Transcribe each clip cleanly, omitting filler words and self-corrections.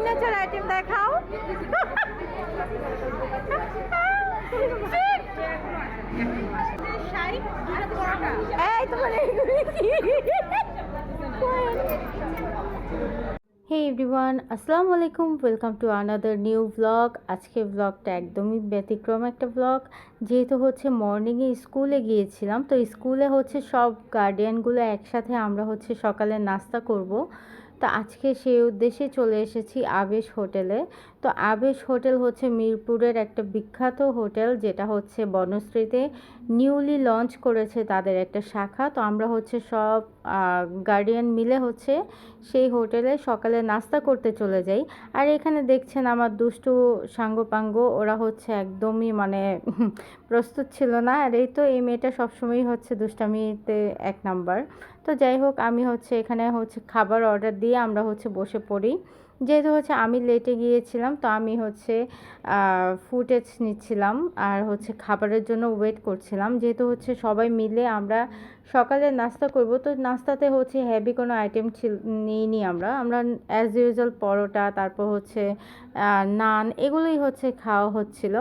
Signature item দেখাও। এই তোমার হে এভরিওয়ান, আসসালামু আলাইকুম, welcome to another new blog. আজকে ব্লগটা একদমই ব্যতিক্রম একটা ব্লগ, যেহেতু হচ্ছে মর্নিংয়ে স্কুলে গিয়েছিলাম। তো স্কুলে হচ্ছে সব গার্ডিয়ানগুলো একসাথে আমরা হচ্ছে সকালে নাস্তা করব। তো আজকে সেই উদ্দেশ্যে চলে এসেছি আবেশ হোটেলে। তো আবেশ হোটেল হচ্ছে মিরপুরের একটা বিখ্যাত হোটেল, যেটা হচ্ছে বনশ্রীতে নিউলি লঞ্চ করেছে তাদের একটা শাখা। তো আমরা হচ্ছে সব গার্ডিয়ান মিলে হচ্ছে সেই হোটেলে সকালে নাস্তা করতে চলে যাই। আর এখানে দেখছেন আমার দুষ্টু সাঙ্গপাঙ্গ, ওরা হচ্ছে একদমই মানে প্রস্তুত ছিল না। আর এই তো এই মেয়েটা সবসময়ই হচ্ছে দুষ্টামিতে এক নাম্বার। তো যাই হোক, আমি হচ্ছে এখানে হচ্ছে খাবার অর্ডার দিয়ে আমরা হচ্ছে বসে পড়ি। যেহেতু হচ্ছে আমি লেটে গিয়েছিলাম, তো আমি হচ্ছে ফুটেজ নিচ্ছিলাম আর হচ্ছে খাবারের জন্য ওয়েট করছিলাম। যেহেতু হচ্ছে সবাই মিলে আমরা সকালে নাস্তা করব, তো নাস্তাতে হচ্ছে হেভি কোনো আইটেম নিইনি আমরা অ্যাজ ইউজুয়াল পরোটা, তারপর হচ্ছে নান, এগুলোই হচ্ছে খাওয়া হচ্ছিল।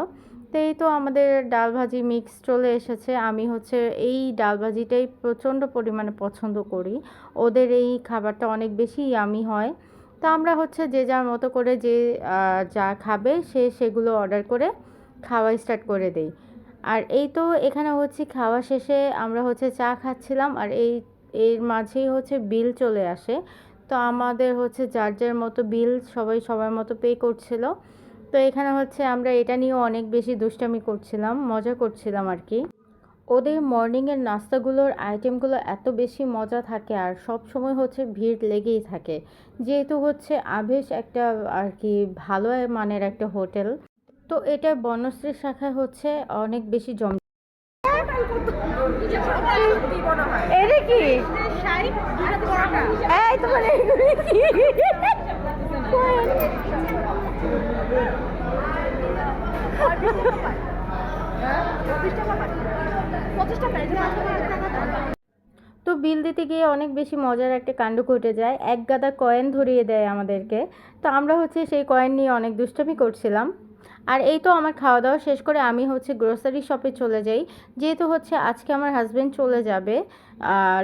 তো এই তো আমাদের ডাল ভাজি মিক্স চলে এসেছে। আমি হচ্ছে এই ডাল ভাজিটাই প্রচণ্ড পরিমাণে পছন্দ করি, ওদের এই খাবারটা অনেক বেশি ইয়ামি হয়। তো আমরা হচ্ছে যে যার মতো করে যে যা খাবে সেগুলো অর্ডার করে খাওয়া স্টার্ট করে দেই। আর এই তো এখানে হচ্ছে খাওয়া শেষে আমরা হচ্ছে চা খাচ্ছিলাম, আর এর মাঝেই হচ্ছে বিল চলে আসে। তো আমাদের হচ্ছে যার যার মতো বিল সবাই সবার মতো পে করছিল। তো এখানে হচ্ছে আমরা এটা নিয়েও অনেক বেশি দুষ্টামি করছিলাম, মজা করছিলাম আর কি। ওদের মর্নিংয়ের নাস্তাগুলোর আইটেমগুলো এত বেশি মজা থাকে, আর সব সময় হচ্ছে ভিড় লেগেই থাকে। যেহেতু হচ্ছে আবেশ একটা আর কি ভালো মানের একটা হোটেল, তো এটার বনশ্রী শাখায় হচ্ছে অনেক বেশি এটা কি এই তোমার কি তো বিল দিতে গিয়ে অনেক বেশি মজার একটা কাণ্ড ঘটে যায়, এক গাদা কয়েন ধরিয়ে দেয় আমাদেরকে। তো আমরা হচ্ছে সেই কয়েন নিয়ে অনেক দুষ্টামি করছিলাম। আর এই তো আমার খাওয়া দাওয়া শেষ করে আমি হচ্ছে গ্রোসারি শপে চলে যাই। যেহেতু হচ্ছে আজকে আমার হাজব্যান্ড চলে যাবে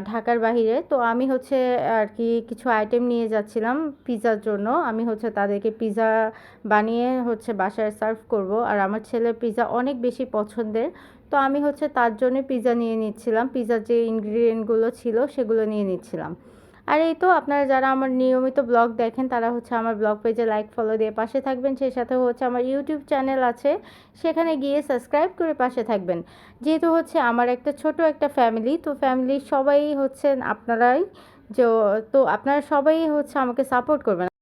ঢাকার বাইরে, তো আমি হচ্ছে আর কি কিছু আইটেম নিয়ে যাচ্ছিলাম পিৎজার জন্য। আমি হচ্ছে তাদেরকে পিৎজা বানিয়ে হচ্ছে বাসায় সার্ভ করব, আর আমার ছেলের পিৎজা অনেক বেশি পছন্দের। তো আমি হচ্ছে তার জন্য পিৎজা নিয়ে নিচ্ছিলাম, পিৎজার যে ইনগ্রিডিয়েন্টগুলো ছিল সেগুলো নিয়ে নিচ্ছিলাম। আর এই তো আপনারা যারা আমার নিয়মিত ব্লগ দেখেন তারা হচ্ছে আমার ব্লগ পেজে লাইক ফলো দিয়ে পাশে থাকবেন। সেই সাথে হচ্ছে আমার ইউটিউব চ্যানেল আছে, সেখানে গিয়ে সাবস্ক্রাইব করে পাশে থাকবেন। যেহেতু হচ্ছে আমার একটা ছোট একটা ফ্যামিলি, তো ফ্যামিলির সবাই হচ্ছেন আপনারাই, তো আপনারা সবাই হচ্ছে আমাকে সাপোর্ট করবেন।